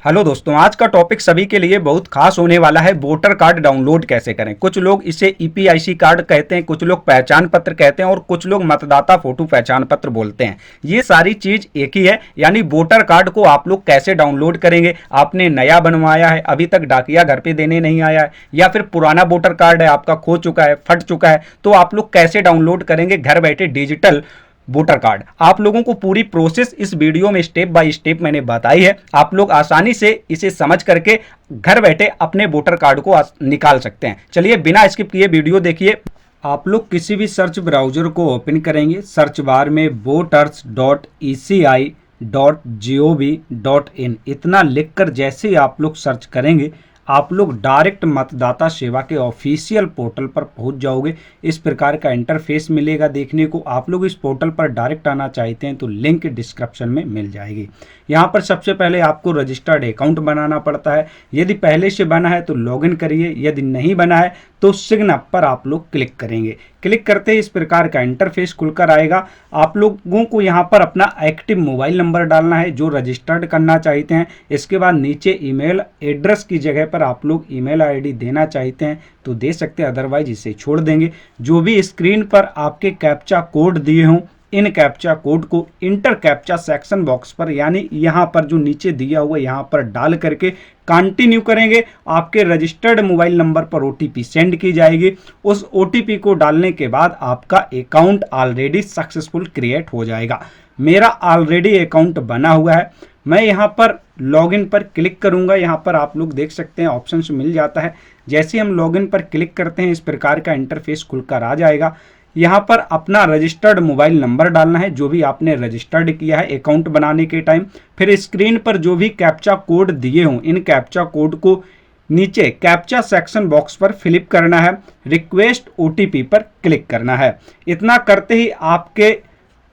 Hello दोस्तों, आज का टॉपिक सभी के लिए बहुत खास होने वाला है। वोटर कार्ड डाउनलोड कैसे करें। कुछ लोग इसे ईपीआईसी कार्ड कहते हैं, कुछ लोग पहचान पत्र कहते हैं और कुछ लोग मतदाता फोटो पहचान पत्र बोलते हैं। ये सारी चीज एक ही है, यानी वोटर कार्ड को आप लोग कैसे डाउनलोड करेंगे। आपने नया बनवाया है, अभी तक डाकिया घर पे देने नहीं आया है, या फिर पुराना वोटर कार्ड है आपका खो चुका है, फट चुका है, तो आप लोग कैसे डाउनलोड करेंगे घर बैठे डिजिटल वोटर कार्ड। आप लोगों को पूरी प्रोसेस इस वीडियो में स्टेप बाय स्टेप मैंने बताई है। आप लोग आसानी से इसे समझ करके घर बैठे अपने वोटर कार्ड को निकाल सकते हैं। चलिए बिना स्किप किए वीडियो देखिए। आप लोग किसी भी सर्च ब्राउजर को ओपन करेंगे, सर्च बार में voters.eci.gov.in इतना लिखकर जैसे ही आप लोग सर्च करेंगे, आप लोग डायरेक्ट मतदाता सेवा के ऑफिशियल पोर्टल पर पहुंच जाओगे। इस प्रकार का इंटरफेस मिलेगा देखने को। आप लोग इस पोर्टल पर डायरेक्ट आना चाहते हैं तो लिंक डिस्क्रिप्शन में मिल जाएगी। यहाँ पर सबसे पहले आपको रजिस्टर्ड अकाउंट बनाना पड़ता है। यदि पहले से बना है तो लॉगिन करिए, यदि नहीं बना है तो सिग्न अप पर आप लोग क्लिक करेंगे। क्लिक करते ही इस प्रकार का इंटरफेस खुलकर आएगा। आप लोगों को यहाँ पर अपना एक्टिव मोबाइल नंबर डालना है जो रजिस्टर्ड करना चाहते हैं। इसके बाद नीचे ईमेल एड्रेस की जगह पर आप लोग ईमेल आईडी देना चाहते हैं तो दे सकते हैं, अदरवाइज इसे छोड़ देंगे। जो भी स्क्रीन पर आपके कैप्चा कोड दिए हों, इन कैप्चा कोड को इंटर कैप्चा सेक्शन बॉक्स पर, यानी यहाँ पर जो नीचे दिया हुआ यहाँ पर डाल करके कंटिन्यू करेंगे। आपके रजिस्टर्ड मोबाइल नंबर पर ओटीपी सेंड की जाएगी। उस ओटीपी को डालने के बाद आपका अकाउंट ऑलरेडी सक्सेसफुल क्रिएट हो जाएगा। मेरा ऑलरेडी अकाउंट बना हुआ है। मैं यहाँ पर लॉगिन पर क्लिक करूंगा। यहाँ पर आप लोग देख सकते हैं ऑप्शंस मिल जाता है। जैसे हम लॉगिन पर क्लिक करते हैं इस प्रकार का इंटरफेस खुलकर आ जाएगा। यहाँ पर अपना रजिस्टर्ड मोबाइल नंबर डालना है जो भी आपने रजिस्टर्ड किया है अकाउंट बनाने के टाइम। फिर स्क्रीन पर जो भी कैप्चा कोड दिए हों, इन कैप्चा कोड को नीचे कैप्चा सेक्शन बॉक्स पर फिलिप करना है। रिक्वेस्ट ओटीपी पर क्लिक करना है। इतना करते ही आपके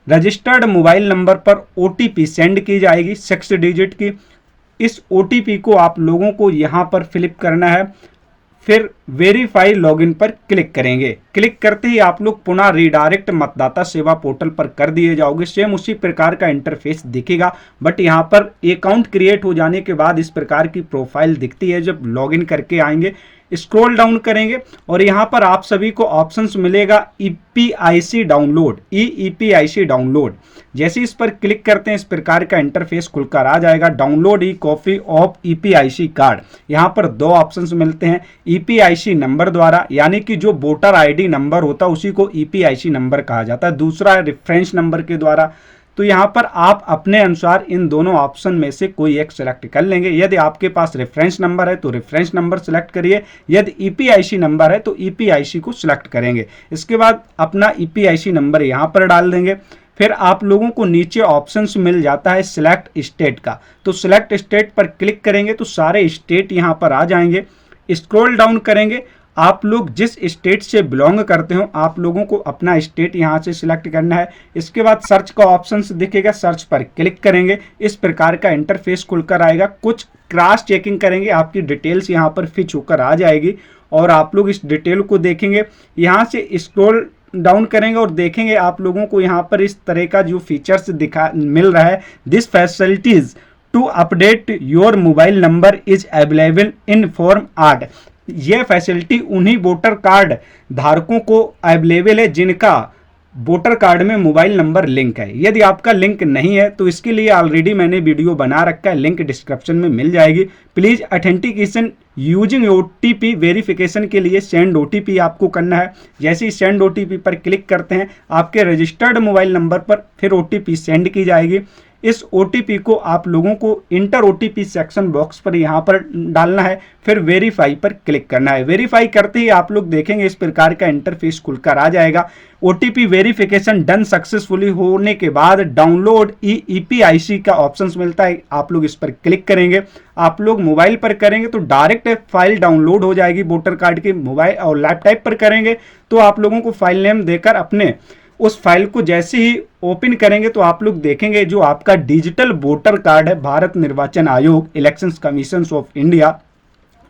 रजिस्टर्ड मोबाइल नंबर पर ओटीपी सेंड की जाएगी 6 डिजिट की। इस ओटीपी को आप लोगों को यहाँ पर फिलिप करना है। फिर वेरीफाई लॉगिन पर क्लिक करेंगे। क्लिक करते ही आप लोग पुनः रीडायरेक्ट मतदाता सेवा पोर्टल पर कर दिए जाओगे। सेम उसी प्रकार का इंटरफेस दिखेगा, बट यहाँ पर अकाउंट क्रिएट हो जाने के बाद इस प्रकार की प्रोफाइल दिखती है। जब लॉगिन करके आएंगे, स्क्रॉल डाउन करेंगे और यहाँ पर आप सभी को ऑप्शंस मिलेगा ईपीआईसी डाउनलोड, ईपीआईसी डाउनलोड। जैसे इस पर क्लिक करते हैं इस प्रकार का इंटरफेस खुलकर आ जाएगा। Download E copy of EPIC card. यहाँ पर दो ऑप्शंस मिलते हैं, ईपीआईसी नंबर द्वारा, यानी कि जो वोटर आईडी नंबर होता है उसी को ईपीआईसी नंबर कहा जाता है। दूसरा है रेफरेंस नंबर के द्वारा। तो यहाँ पर आप अपने अनुसार इन दोनों ऑप्शन में से कोई एक सेलेक्ट कर लेंगे। यदि आपके पास रेफरेंस नंबर है तो रेफरेंस नंबर सेलेक्ट करिए, यदि ईपीआईसी नंबर है तो ईपीआईसी को सिलेक्ट करेंगे। इसके बाद अपना ईपीआईसी नंबर यहाँ पर डाल देंगे। फिर आप लोगों को नीचे ऑप्शंस मिल जाता है सिलेक्ट स्टेट का, तो सिलेक्ट स्टेट पर क्लिक करेंगे तो सारे स्टेट यहाँ पर आ जाएंगे। स्क्रॉल डाउन करेंगे, आप लोग जिस स्टेट से बिलोंग करते हो आप लोगों को अपना स्टेट यहाँ से सिलेक्ट करना है। इसके बाद सर्च का ऑप्शन दिखेगा, सर्च पर क्लिक करेंगे। इस प्रकार का इंटरफेस खुलकर आएगा। कुछ क्रॉस चेकिंग करेंगे, आपकी डिटेल्स यहाँ पर फिच होकर आ जाएगी और आप लोग इस डिटेल को देखेंगे। यहाँ से स्क्रॉल डाउन करेंगे और देखेंगे आप लोगों को यहाँ पर इस तरह का जो फीचर्स दिखा मिल रहा है, this facilities to update your mobile number is available in form eight. यह फैसिलिटी उन्हीं वोटर कार्ड धारकों को अवेलेबल है जिनका वोटर कार्ड में मोबाइल नंबर लिंक है। यदि आपका लिंक नहीं है तो इसके लिए ऑलरेडी मैंने वीडियो बना रखा है, लिंक डिस्क्रिप्शन में मिल जाएगी। Please authentication using OTP verification के लिए सेंड ओटीपी आपको करना है। जैसे ही सेंड ओटीपी पर क्लिक करते हैं आपके रजिस्टर्ड मोबाइल नंबर पर फिर ओटीपी सेंड की जाएगी। इस ओटीपी को आप लोगों को इंटर ओटीपी सेक्शन बॉक्स पर यहाँ पर डालना है। फिर वेरीफाई पर क्लिक करना है। वेरीफाई करते ही आप लोग देखेंगे इस प्रकार का इंटरफेस खुलकर आ जाएगा। ओटीपी वेरिफिकेशन डन सक्सेसफुली होने के बाद डाउनलोड ईपीआईसी का ऑप्शंस मिलता है, आप लोग इस पर क्लिक करेंगे। आप लोग मोबाइल पर करेंगे तो डायरेक्ट फाइल डाउनलोड हो जाएगी वोटर कार्ड की। मोबाइल और लैपटॉप पर करेंगे तो आप लोगों को फाइल नेम देकर अपने उस फाइल को जैसे ही ओपन करेंगे तो आप लोग देखेंगे जो आपका डिजिटल वोटर कार्ड है भारत निर्वाचन आयोग इलेक्शंस कमीशन ऑफ इंडिया,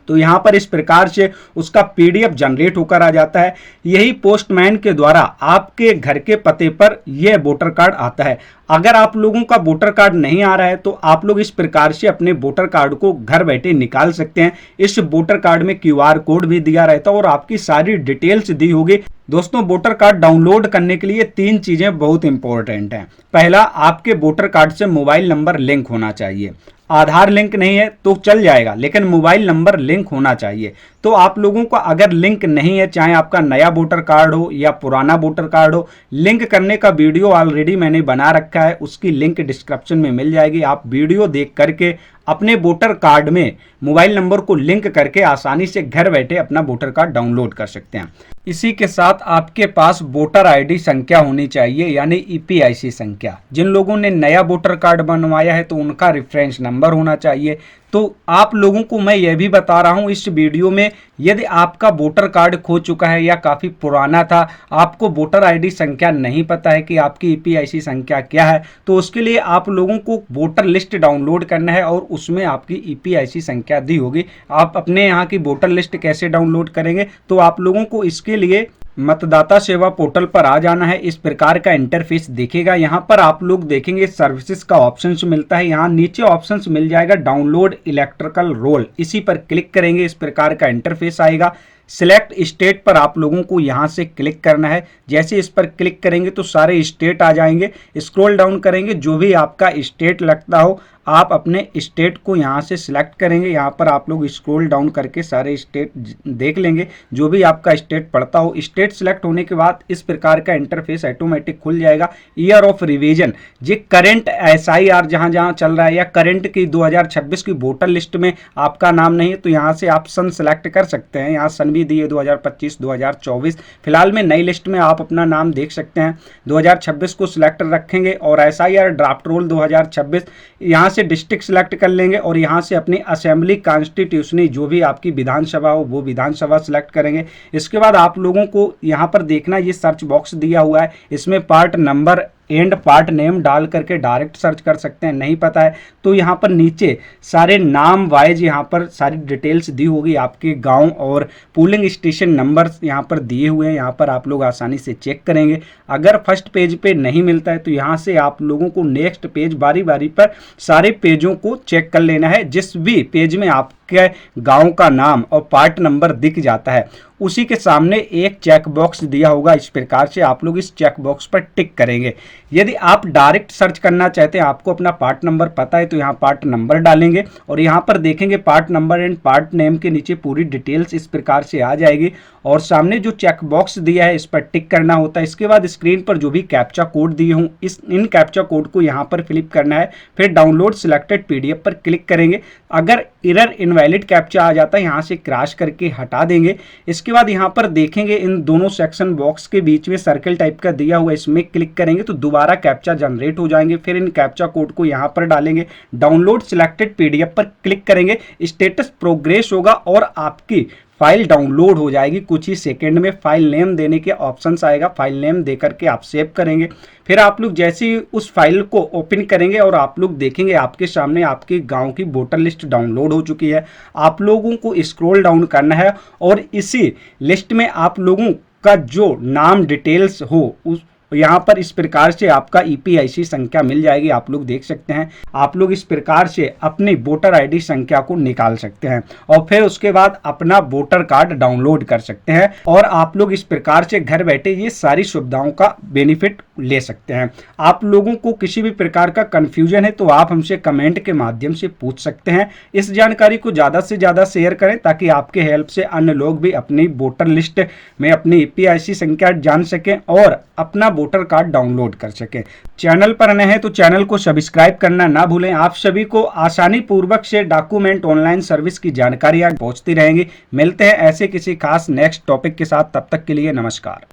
तो यहाँ पर इस प्रकार से उसका पीडीएफ जनरेट होकर आ जाता है। यही पोस्टमैन के द्वारा आपके घर के पते पर यह वोटर कार्ड आता है। अगर आप लोगों का वोटर कार्ड नहीं आ रहा है तो आप लोग इस प्रकार से अपने वोटर कार्ड को घर बैठे निकाल सकते हैं। इस वोटर कार्ड में क्यूआर कोड भी दिया रहता है और आपकी सारी डिटेल्स दी होगी। दोस्तों, वोटर कार्ड डाउनलोड करने के लिए 3 चीजें बहुत इंपॉर्टेंट हैं। पहला, आपके वोटर कार्ड से मोबाइल नंबर लिंक होना चाहिए। आधार लिंक नहीं है तो चल जाएगा, लेकिन मोबाइल नंबर लिंक होना चाहिए। तो आप लोगों का अगर लिंक नहीं है, चाहे आपका नया वोटर कार्ड हो या पुराना वोटर कार्ड हो, लिंक करने का वीडियो ऑलरेडी मैंने बना रखा है, उसकी लिंक डिस्क्रिप्शन में मिल जाएगी। आप वीडियो देख करके अपने वोटर कार्ड में मोबाइल नंबर को लिंक करके आसानी से घर बैठे अपना वोटर कार्ड डाउनलोड कर सकते हैं। इसी के साथ आपके पास वोटर आईडी संख्या होनी चाहिए, यानी ईपीआईसी संख्या। जिन लोगों ने नया वोटर कार्ड बनवाया है तो उनका रेफरेंस नंबर होना चाहिए। तो आप लोगों को मैं यह भी बता रहा हूं इस वीडियो में, यदि आपका वोटर कार्ड खो चुका है या काफ़ी पुराना था, आपको वोटर आईडी संख्या नहीं पता है कि आपकी ईपीआईसी संख्या क्या है, तो उसके लिए आप लोगों को वोटर लिस्ट डाउनलोड करना है और उसमें आपकी ईपीआईसी संख्या दी होगी। आप अपने यहाँ की वोटर लिस्ट कैसे डाउनलोड करेंगे, तो आप लोगों को इसके लिए मतदाता सेवा पोर्टल पर आ जाना है। इस प्रकार का इंटरफेस दिखेगा। यहाँ पर आप लोग देखेंगे सर्विसेज का ऑप्शन मिलता है। यहाँ नीचे ऑप्शन मिल जाएगा डाउनलोड इलेक्ट्रिकल रोल, इसी पर क्लिक करेंगे। इस प्रकार का इंटरफेस आएगा। सिलेक्ट स्टेट पर आप लोगों को यहाँ से क्लिक करना है। जैसे इस पर क्लिक करेंगे तो सारे स्टेट आ जाएंगे। स्क्रॉल डाउन करेंगे, जो भी आपका स्टेट लगता हो आप अपने स्टेट को यहाँ से सिलेक्ट करेंगे। यहाँ पर आप लोग स्क्रॉल डाउन करके सारे स्टेट देख लेंगे, जो भी आपका स्टेट पड़ता हो। स्टेट सिलेक्ट होने के बाद इस प्रकार का इंटरफेस ऑटोमेटिक खुल जाएगा। ईयर ऑफ रिवीजन, ये करंट SIR जहाँ जहाँ चल रहा है या करंट की 2026 की वोटर लिस्ट में आपका नाम नहीं है तो यहाँ से आप सन सिलेक्ट कर सकते हैं। यहाँ सन भी दिए 2025 2024। फिलहाल में नई लिस्ट में आप अपना नाम देख सकते हैं। 2026 को सिलेक्ट रखेंगे और SIR ड्राफ्ट रोल 2026 यहाँ से डिस्ट्रिक्ट सिलेक्ट कर लेंगे और यहाँ से अपनी असेंबली कॉन्स्टिट्यूशनी जो भी आपकी विधानसभा हो वो विधानसभा सिलेक्ट करेंगे। इसके बाद आप लोगों को यहाँ पर देखना, ये सर्च बॉक्स दिया हुआ है, इसमें part number and part name डाल करके डायरेक्ट सर्च कर सकते हैं। नहीं पता है तो यहाँ पर नीचे सारे नाम वाइज यहाँ पर सारी डिटेल्स दी होगी। आपके गांव और पोलिंग स्टेशन नंबर यहाँ पर दिए हुए हैं, यहाँ पर आप लोग आसानी से चेक करेंगे। अगर फर्स्ट पेज पे नहीं मिलता है तो यहाँ से आप लोगों को नेक्स्ट पेज बारी बारी पर सारे पेजों को चेक कर लेना है। जिस भी पेज में आपके गांव का नाम और पार्ट नंबर दिख जाता है उसी के सामने एक चेक बॉक्स दिया होगा। इस प्रकार से आप लोग इस चेक बॉक्स पर टिक करेंगे। यदि आप डायरेक्ट सर्च करना चाहते हैं, आपको अपना पार्ट नंबर पता है, तो यहाँ पार्ट नंबर डालेंगे और यहाँ पर देखेंगे part number and part name के नीचे पूरी डिटेल्स इस प्रकार से आ जाएगी और सामने जो चेक बॉक्स दिया है इस पर टिक करना होता है। इसके बाद स्क्रीन पर जो भी कैप्चा कोड दिए हों इन कैप्चा कोड को यहाँ पर फिलिप करना है। फिर डाउनलोड सिलेक्टेड PDF पर क्लिक करेंगे। अगर एरर इनवैलिड कैप्चा आ जाता है यहाँ से क्रॉस करके हटा देंगे। इसके बाद यहाँ पर देखेंगे इन दोनों सेक्शन बॉक्स के बीच में सर्कल टाइप का दिया हुआ, इसमें क्लिक करेंगे तो दोबारा कैप्चा जनरेट हो जाएंगे। फिर इन कैप्चा कोड को यहाँ पर डालेंगे। डाउनलोड सिलेक्टेड PDF पर क्लिक करेंगे। स्टेटस प्रोग्रेस होगा और आपकी फाइल डाउनलोड हो जाएगी। कुछ ही सेकंड में फाइल नेम देने के ऑप्शंस आएगा, फाइल नेम देकर के आप सेव करेंगे। फिर आप लोग जैसे ही उस फाइल को ओपन करेंगे और आप लोग देखेंगे आपके सामने आपके गांव की वोटर लिस्ट डाउनलोड हो चुकी है। आप लोगों को स्क्रॉल डाउन करना है और इसी लिस्ट में आप लोगों का जो नाम डिटेल्स हो उस यहाँ पर इस प्रकार से आपका ईपीआईसी संख्या मिल जाएगी। आप लोग देख सकते हैं। आप लोग इस प्रकार से अपनी वोटर आईडी संख्या को निकाल सकते हैं और फिर उसके बाद अपना वोटर कार्ड डाउनलोड कर सकते हैं और आप लोग इस प्रकार से घर बैठे ये सारी सुविधाओं का बेनिफिट ले सकते हैं। आप लोगों को किसी भी प्रकार का कंफ्यूजन है तो आप हमसे कमेंट के माध्यम से पूछ सकते हैं। इस जानकारी को ज़्यादा से ज़्यादा शेयर करें ताकि आपके हेल्प से अन्य लोग भी अपनी वोटर लिस्ट में अपनी ईपीआईसी संख्या जान सकें और अपना वोटर कार्ड डाउनलोड कर सकें। चैनल पर नए हैं तो चैनल को सब्सक्राइब करना ना भूलें। आप सभी को आसानी पूर्वक से डॉक्यूमेंट ऑनलाइन सर्विस की जानकारियां पहुंचती रहेंगी। मिलते हैं ऐसे किसी खास नेक्स्ट टॉपिक के साथ, तब तक के लिए नमस्कार।